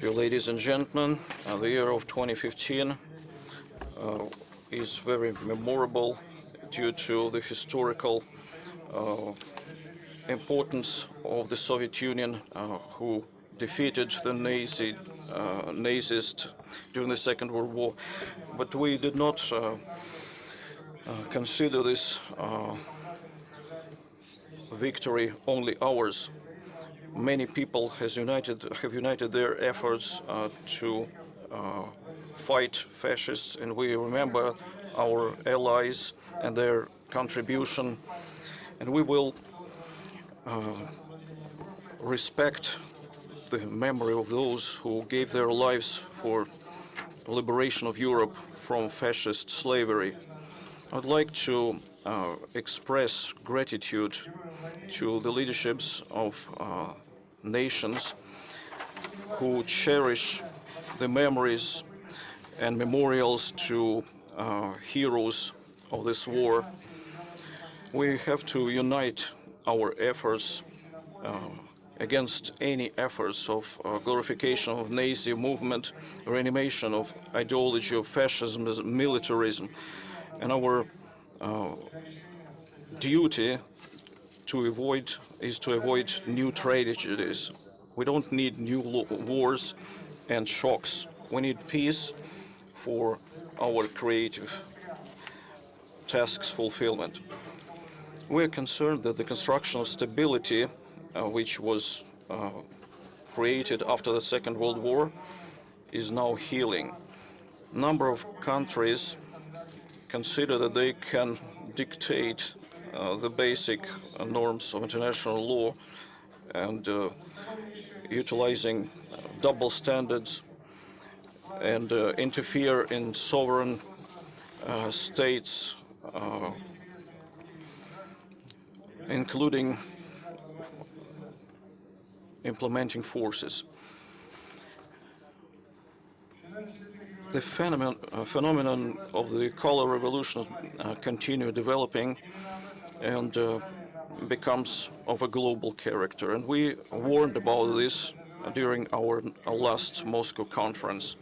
Dear ladies and gentlemen, the year of 2015 is very memorable due to the historical importance of the Soviet Union, who defeated the Nazis during the Second World War. But we did not consider this victory only ours. Many people have united their efforts to fight fascists, and we remember our allies and their contribution, and we will respect the memory of those who gave their lives for the liberation of Europe from fascist slavery. I'd like to express gratitude to the leaderships of nations who cherish the memories and memorials to heroes of this war. We have to unite our efforts against any efforts of glorification of Nazi movement, reanimation of ideology of fascism as militarism, and our duty is to avoid new tragedies. We don't need new wars and shocks. We need peace for our creative tasks fulfillment. We are concerned that the construction of stability, which was created after the Second World War, is now healing. A number of countries consider that they can dictate the basic norms of international law, and utilizing double standards and interfere in sovereign states, including implementing forces. The phenomenon of the color revolution continue developing and becomes of a global character. And we warned about this during our last Moscow conference.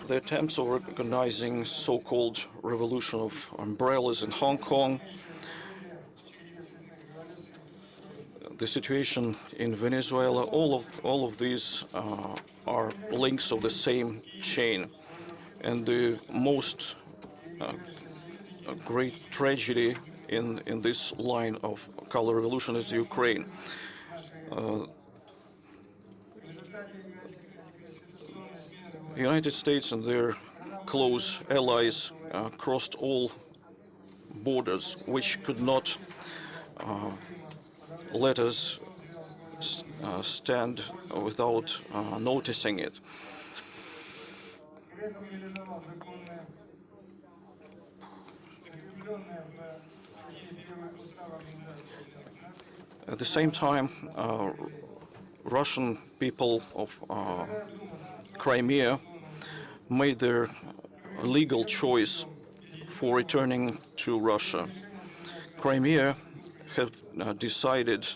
The attempts of organizing so-called revolution of umbrellas in Hong Kong, the situation in Venezuela, all of these are links of the same chain. And the most great tragedy in this line of color revolution is Ukraine. The United States and their close allies crossed all borders, which could not let us stand without noticing it. At the same time, Russian people of Crimea made their legal choice for returning to Russia. Crimea have decided,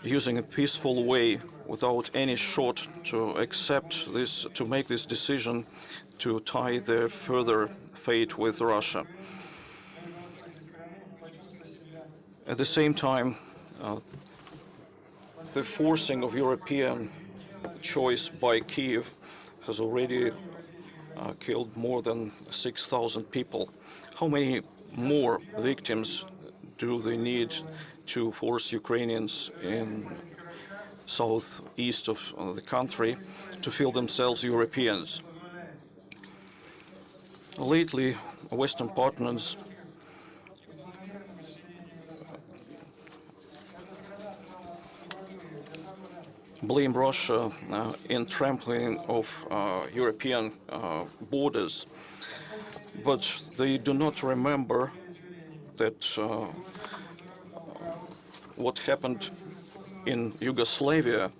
using a peaceful way, without any shot, to accept this, to make this decision to tie their further fate with Russia. At the same time, the forcing of European choice by Kiev has already killed more than 6,000 people. How many more victims do they need to force Ukrainians in southeast of the country to feel themselves Europeans? Lately, Western partners blame Russia in trampling of European borders, but they do not remember that what happened in Yugoslavia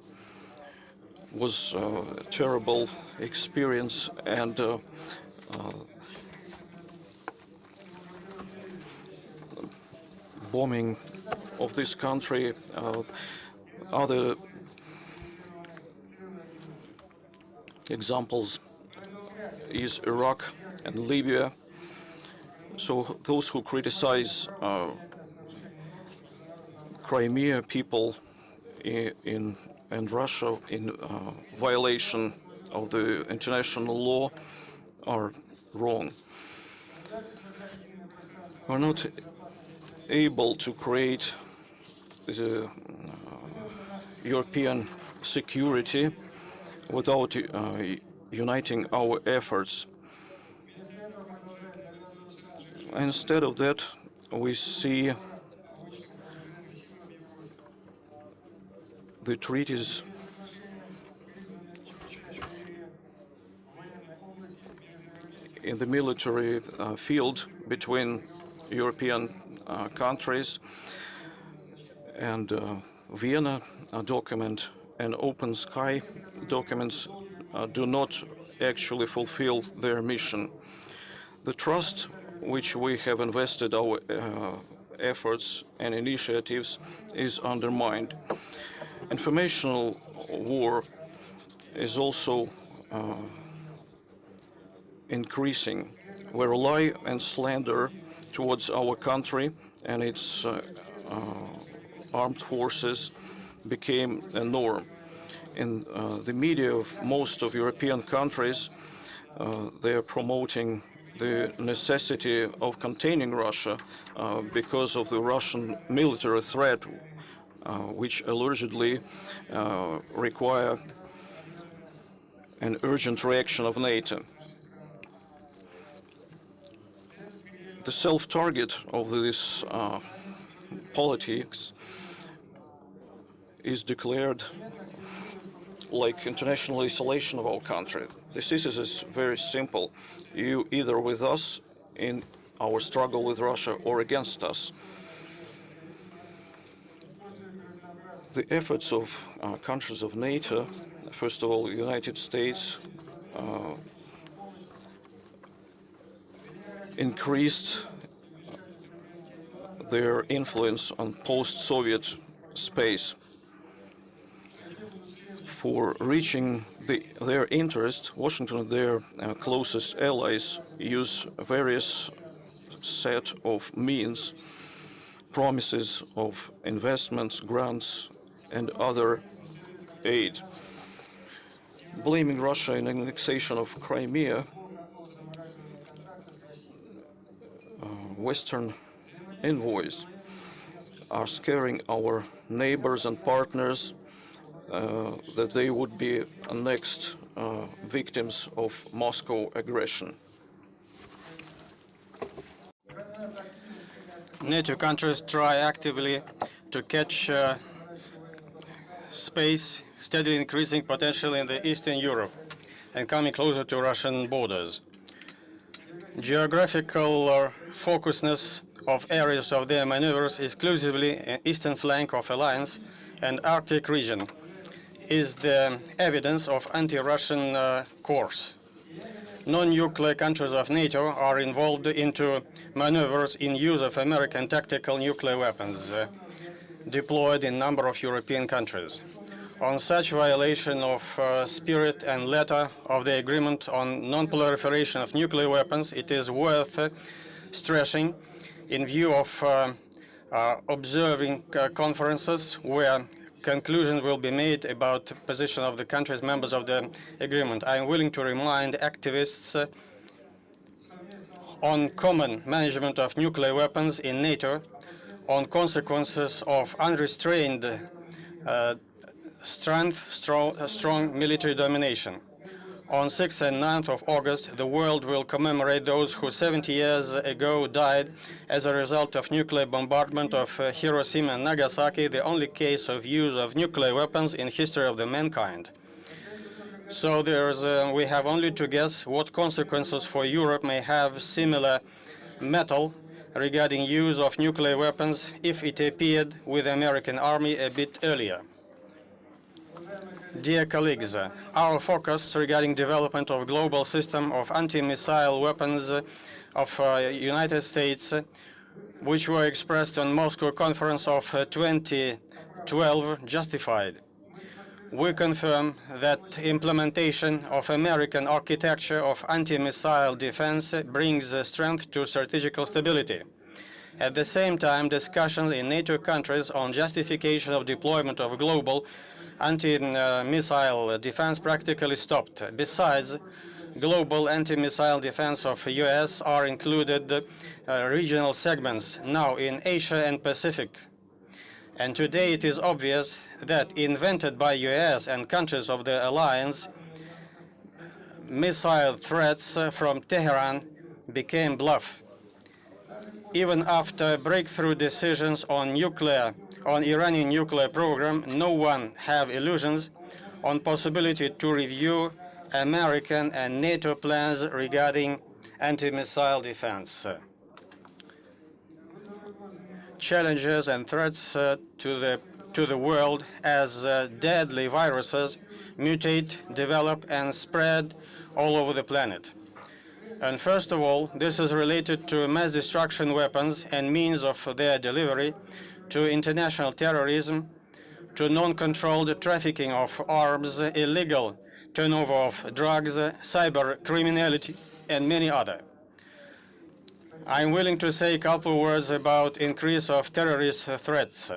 was a terrible experience, and bombing of this country Other examples is Iraq and Libya. So those who criticize Crimea people and Russia in violation of the international law are wrong. We're not able to create the European security without uniting our efforts. Instead of that, we see the treaties in the military field between European countries, and Vienna document and Open Sky documents do not actually fulfill their mission. The trust which we have invested our efforts and initiatives is undermined. Informational war is also increasing, where lie and slander towards our country and its armed forces became a norm. In the media of most of European countries, they are promoting the necessity of containing Russia because of the Russian military threat, which allegedly require an urgent reaction of NATO. The self-target of this politics is declared like international isolation of our country. This is very simple. You either with us in our struggle with Russia or against us. The efforts of countries of NATO, first of all, the United States, increased their influence on post-Soviet space. For reaching their interest, Washington and their closest allies use various set of means, promises of investments, grants, and other aid. Blaming Russia in annexation of Crimea, Western envoys are scaring our neighbors and partners that they would be next victims of Moscow aggression. NATO countries try actively to catch space steadily increasing potential in the Eastern Europe and coming closer to Russian borders. Geographical focusedness of areas of their maneuvers exclusively in eastern flank of alliance and Arctic region is the evidence of anti-Russian course. Non-nuclear countries of NATO are involved into maneuvers in use of American tactical nuclear weapons deployed in a number of European countries. On such violation of spirit and letter of the agreement on non-proliferation of nuclear weapons, it is worth stressing in view of observing conferences where conclusions will be made about the position of the countries members of the agreement. I am willing to remind activists on common management of nuclear weapons in NATO, on consequences of unrestrained strong military domination. On 6th and 9th of August, the world will commemorate those who 70 years ago died as a result of nuclear bombardment of Hiroshima and Nagasaki, the only case of use of nuclear weapons in history of the mankind. So we have only to guess what consequences for Europe may have similar metal regarding use of nuclear weapons if it appeared with the American army a bit earlier. Dear colleagues, our focus regarding development of global system of anti-missile weapons of United States, which were expressed on Moscow conference of 20 12 justified. We confirm that implementation of American architecture of anti-missile defense brings strength to strategical stability. At the same time, discussions in NATO countries on justification of deployment of global anti-missile defense practically stopped. Besides, global anti-missile defense of the US are included regional segments now in Asia and Pacific. And today it is obvious that invented by US and countries of the alliance, missile threats from Tehran became bluff. Even after breakthrough decisions on Iranian nuclear program, no one have illusions on possibility to review American and NATO plans regarding anti-missile defense. Challenges and threats to the world as deadly viruses mutate, develop, and spread all over the planet. And first of all, this is related to mass destruction weapons and means of their delivery, to international terrorism, to non-controlled trafficking of arms, illegal turnover of drugs, cyber criminality, and many other. I'm willing to say a couple words about increase of terrorist threats.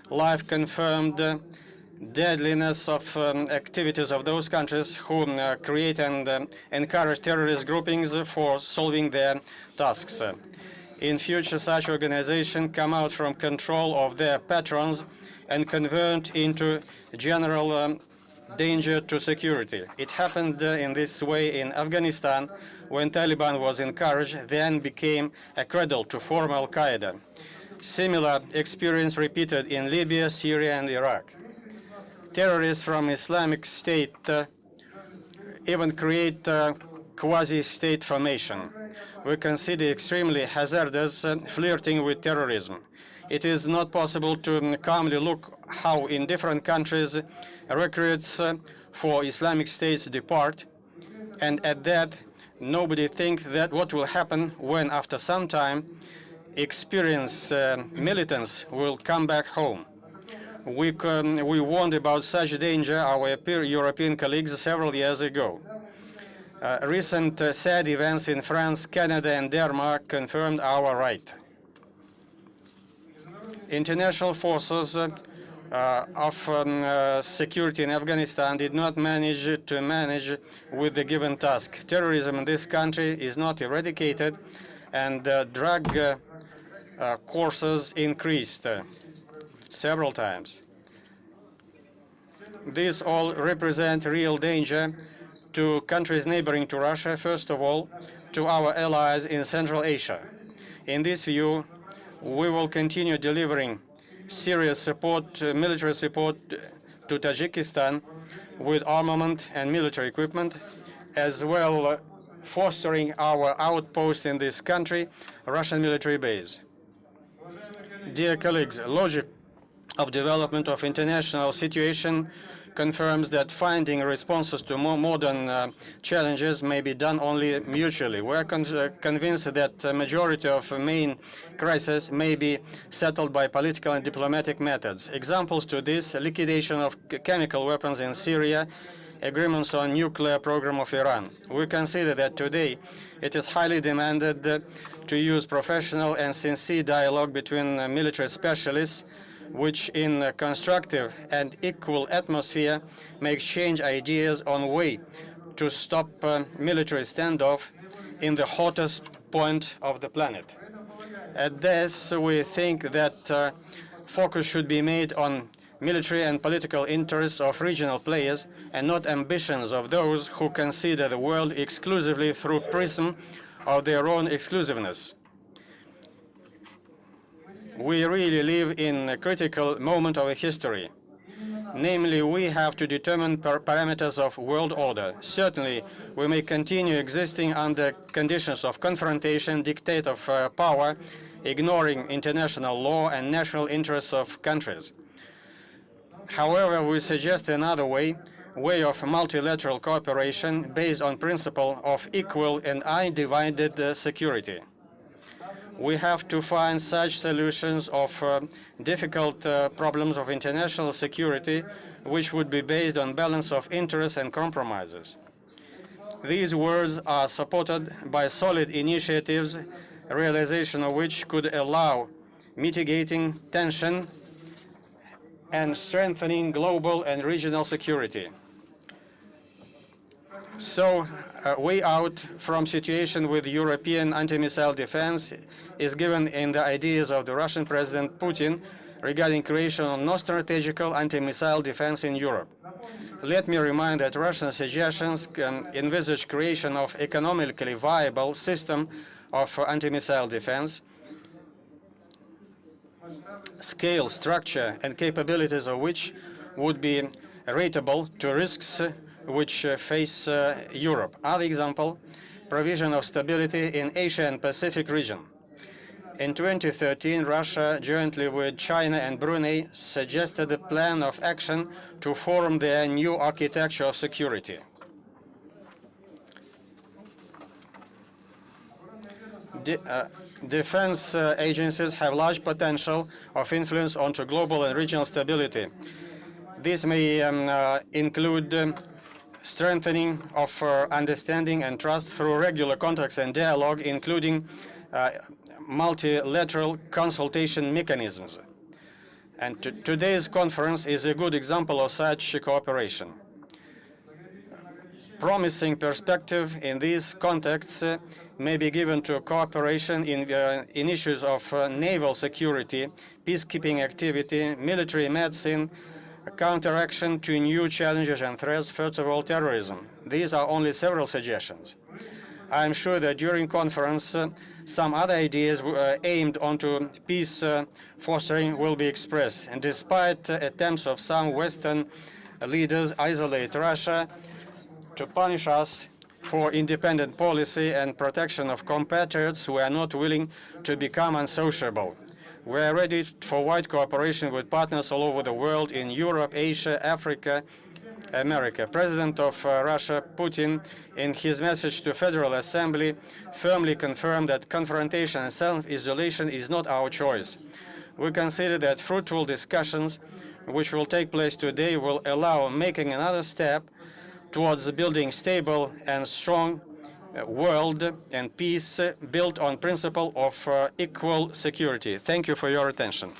Live confirmed deadliness of activities of those countries who create and encourage terrorist groupings for solving their tasks. In future, such organizations come out from control of their patrons and convert into general danger to security. It happened in this way in Afghanistan when Taliban was encouraged, then became a cradle to form Al-Qaeda. Similar experience repeated in Libya, Syria, and Iraq. Terrorists from Islamic State even create quasi-state formation. We consider extremely hazardous flirting with terrorism. It is not possible to calmly look how in different countries recruits for Islamic States depart, and at that nobody thinks that what will happen when after some time experienced militants will come back home. We warned about such danger our European colleagues several years ago. Recent sad events in France, Canada, and Denmark confirmed our right. International forces of security in Afghanistan did not manage with the given task. Terrorism in this country is not eradicated, and drug courses increased several times. These all represent real danger to countries neighboring to Russia, first of all, to our allies in Central Asia. In this view, we will continue delivering serious support, military support to Tajikistan with armament and military equipment, as well fostering our outpost in this country, Russian military base. Dear colleagues, logic of development of international situation confirms that finding responses to more modern challenges may be done only mutually. We are convinced that the majority of main crises may be settled by political and diplomatic methods. Examples to this: liquidation of chemical weapons in Syria, agreements on nuclear program of Iran. We consider that today it is highly demanded to use professional and sincere dialogue between military specialists, which in a constructive and equal atmosphere may exchange ideas on way to stop military standoff in the hottest point of the planet. At this, we think that focus should be made on military and political interests of regional players and not ambitions of those who consider the world exclusively through prism of their own exclusiveness. We really live in a critical moment of history. Namely, we have to determine parameters of world order. Certainly, we may continue existing under conditions of confrontation, dictate of power, ignoring international law and national interests of countries. However, we suggest another way of multilateral cooperation based on principle of equal and undivided security. We have to find such solutions of difficult problems of international security, which would be based on balance of interests and compromises. These words are supported by solid initiatives, realization of which could allow mitigating tension and strengthening global and regional security. So, a way out from situation with European anti-missile defense is given in the ideas of the Russian President Putin regarding creation of non-strategical anti-missile defense in Europe. Let me remind that Russian suggestions can envisage creation of economically viable system of anti-missile defense, scale, structure, and capabilities of which would be rateable to risks which face Europe. Other example, provision of stability in Asia and Pacific region. In 2013, Russia, jointly with China and Brunei, suggested a plan of action to form their new architecture of security. Defense agencies have large potential of influence onto global and regional stability. This may include strengthening of understanding and trust through regular contacts and dialogue, including multilateral consultation mechanisms. And today's conference is a good example of such cooperation. Promising perspective in these contexts may be given to cooperation in issues of naval security, peacekeeping activity, military medicine, counteraction to new challenges and threats, first of all, terrorism. These are only several suggestions. I am sure that during conference, some other ideas aimed onto peace fostering will be expressed. And despite attempts of some Western leaders isolate Russia, to punish us for independent policy and protection of compatriots who are not willing to become unsociable. We are ready for wide cooperation with partners all over the world in Europe, Asia, Africa, America. President of Russia, Putin, in his message to Federal Assembly, firmly confirmed that confrontation and self-isolation is not our choice. We consider that fruitful discussions which will take place today will allow making another step towards building stable and strong world and peace built on principle of equal security. Thank you for your attention.